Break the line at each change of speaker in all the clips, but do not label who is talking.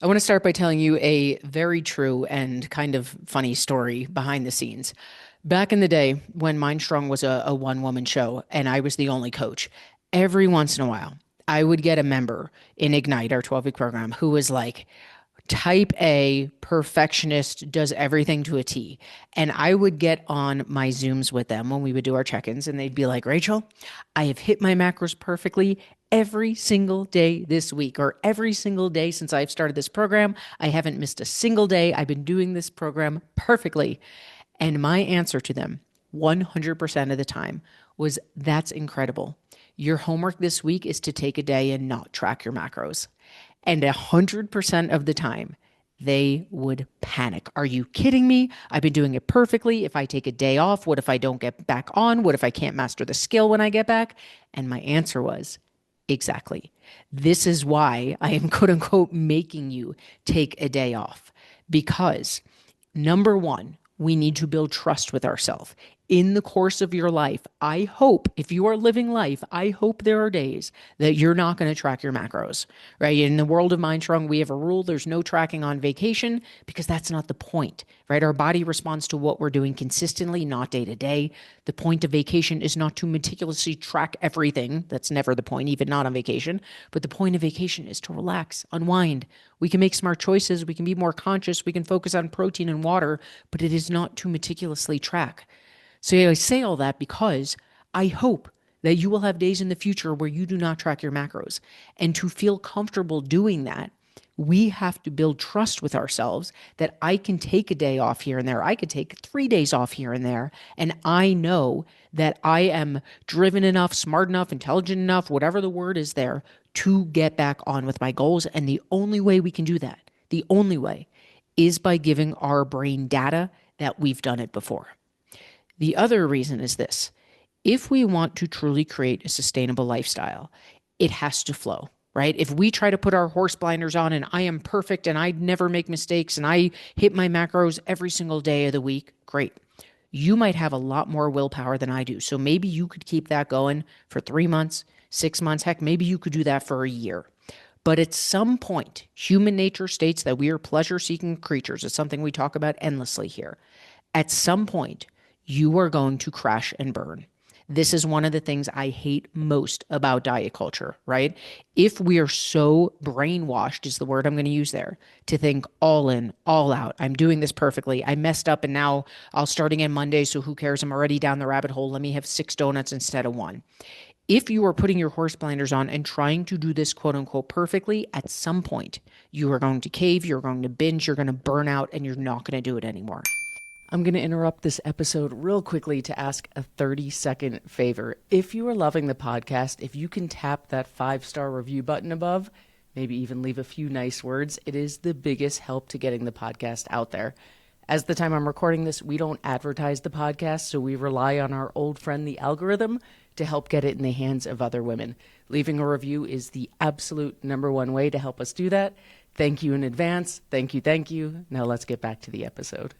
I want to start by telling you a very true and kind of funny story behind the scenes. Back in the day when MindStrong was a one woman show and I was the only coach, every once in a while, I would get a member in Ignite, our 12-week program, who was like, type A, perfectionist, does everything to a T. And I would get on my Zooms with them when we would do our check ins, and they'd be like, Rachel, I have hit my macros perfectly every single day this week, or every single day since I've started this program. I haven't missed a single day. I've been doing this program perfectly. And my answer to them 100% of the time was, that's incredible. Your homework this week is to take a day and not track your macros. And 100% of the time, they would panic. Are you kidding me? I've been doing it perfectly. If I take a day off, what if I don't get back on? What if I can't master the skill when I get back? And my answer was, exactly. This is why I am quote unquote making you take a day off. Because number one, we need to build trust with ourselves. In the course of your life, I hope, if you are living life, I hope there are days that you're not going to track your macros, right? In the world of MindStrong, we have a rule. There's no tracking on vacation because that's not the point, right? Our body responds to what we're doing consistently, not day to day. The point of vacation is not to meticulously track everything. That's never the point, even not on vacation. But the point of vacation is to relax, unwind. We can make smart choices. We can be more conscious. We can focus on protein and water, but it is not to meticulously track. So I say all that because I hope that you will have days in the future where you do not track your macros. And to feel comfortable doing that, we have to build trust with ourselves that I can take a day off here and there. I could take 3 days off here and there. And I know that I am driven enough, smart enough, intelligent enough, whatever the word is there, to get back on with my goals. And the only way we can do that, the only way, is by giving our brain data that we've done it before. The other reason is this. If we want to truly create a sustainable lifestyle, it has to flow, right? If we try to put our horse blinders on and I am perfect and I never make mistakes and I hit my macros every single day of the week, great. You might have a lot more willpower than I do. So maybe you could keep that going for 3 months, 6 months. Heck, maybe you could do that for a year. But at some point, human nature states that we are pleasure-seeking creatures. It's something we talk about endlessly here. At some point, you are going to crash and burn. This is one of the things I hate most about diet culture, right? If we are so brainwashed, is the word I'm going to use there, to think all in, all out. I'm doing this perfectly. I messed up and now I'll start again Monday, so who cares? I'm already down the rabbit hole. Let me have 6 donuts instead of 1. If you are putting your horse blinders on and trying to do this quote unquote perfectly, at some point you are going to cave, you're going to binge, you're going to burn out, and you're not going to do it anymore. I'm going to interrupt this episode real quickly to ask a 30-second favor. If you are loving the podcast, if you can tap that 5-star review button above, maybe even leave a few nice words, it is the biggest help to getting the podcast out there. As the time I'm recording this, we don't advertise the podcast, so we rely on our old friend, the algorithm, to help get it in the hands of other women. Leaving a review is the absolute number one way to help us do that. Thank you in advance. Thank you, thank you. Now let's get back to the episode.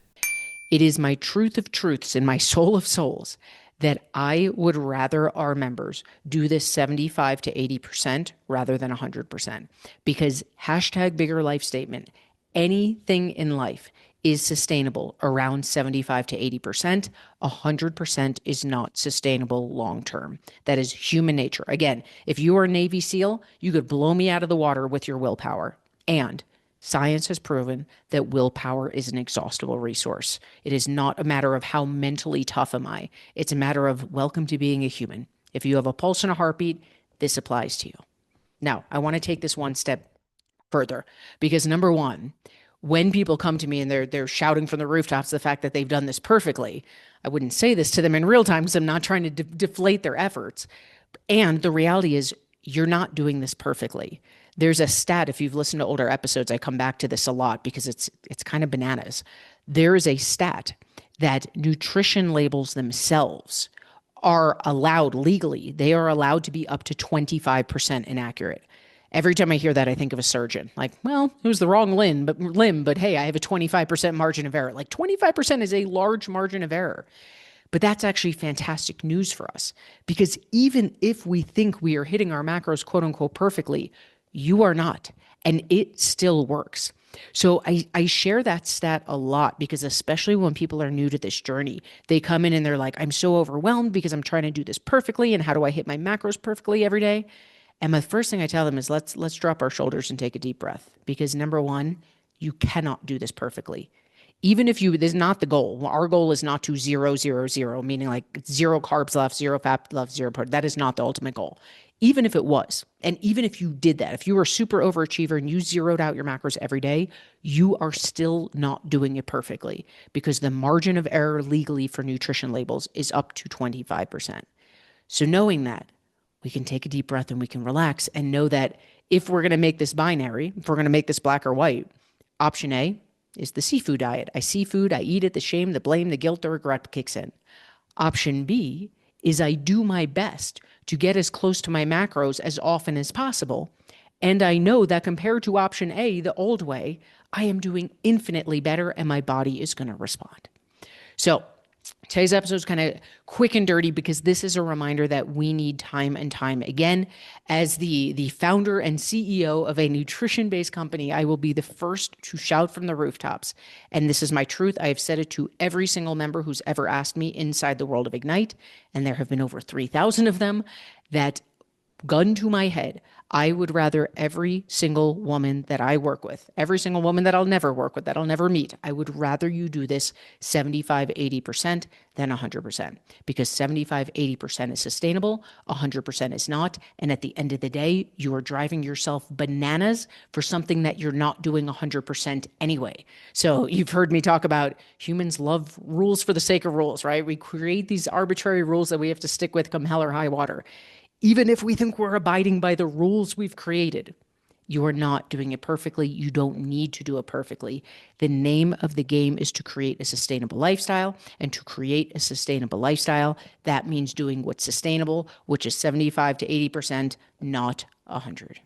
It is my truth of truths and my soul of souls that I would rather our members do this 75 to 80% rather than 100%. Because hashtag bigger life statement, anything in life is sustainable around 75 to 80%. 100% is not sustainable long-term. That is human nature. Again, if you are a Navy SEAL, you could blow me out of the water with your willpower. And science has proven that willpower is an inexhaustible resource. It is not a matter of how mentally tough am I. It's a matter of welcome to being a human. If you have a pulse and a heartbeat, this applies to you. Now, I want to take this one step further because number one, when people come to me and they're shouting from the rooftops the fact that they've done this perfectly, I wouldn't say this to them in real time because I'm not trying to deflate their efforts. And the reality is you're not doing this perfectly. There's a stat, if you've listened to older episodes, I come back to this a lot because it's kind of bananas. There is a stat that nutrition labels themselves are allowed legally. They are allowed to be up to 25% inaccurate. Every time I hear that, I think of a surgeon. Like, well, it was the wrong limb, but hey, I have a 25% margin of error. Like 25% is a large margin of error. But that's actually fantastic news for us because even if we think we are hitting our macros quote unquote perfectly, you are not. and it still works. So I share that stat a lot because especially when people are new to this journey, they come in and they're like, I'm so overwhelmed because I'm trying to do this perfectly. And how do I hit my macros perfectly every day? And my first thing I tell them is let's drop our shoulders and take a deep breath because number one, you cannot do this perfectly. Even if you, this is not the goal. Our goal is not to zero, zero, zero, meaning like zero carbs left, zero fat left, zero protein. That is not the ultimate goal. Even if it was, and even if you did that, if you were a super overachiever and you zeroed out your macros every day, you are still not doing it perfectly because the margin of error legally for nutrition labels is up to 25%. So knowing that, we can take a deep breath and we can relax and know that if we're going to make this binary, if we're going to make this black or white, option A is the seafood diet. I see food, I eat it, the shame, the blame, the guilt, the regret kicks in. Option B is I do my best to get as close to my macros as often as possible. And I know that compared to option A, the old way, I am doing infinitely better and my body is going to respond. So today's episode is kind of quick and dirty because this is a reminder that we need time and time again. As the founder and CEO of a nutrition-based company, I will be the first to shout from the rooftops. And this is my truth. I have said it to every single member who's ever asked me inside the world of Ignite, and there have been over 3,000 of them, that gun to my head, I would rather every single woman that I work with, every single woman that I'll never work with, that I'll never meet, I would rather you do this 75, 80% than 100%, because 75, 80% is sustainable, 100% is not. And at the end of the day, you are driving yourself bananas for something that you're not doing 100% anyway. So you've heard me talk about humans love rules for the sake of rules, right? We create these arbitrary rules that we have to stick with come hell or high water. Even if we think we're abiding by the rules we've created, you are not doing it perfectly. You don't need to do it perfectly. The name of the game is to create a sustainable lifestyle. And to create a sustainable lifestyle, that means doing what's sustainable, which is 75 to 80%, not 100.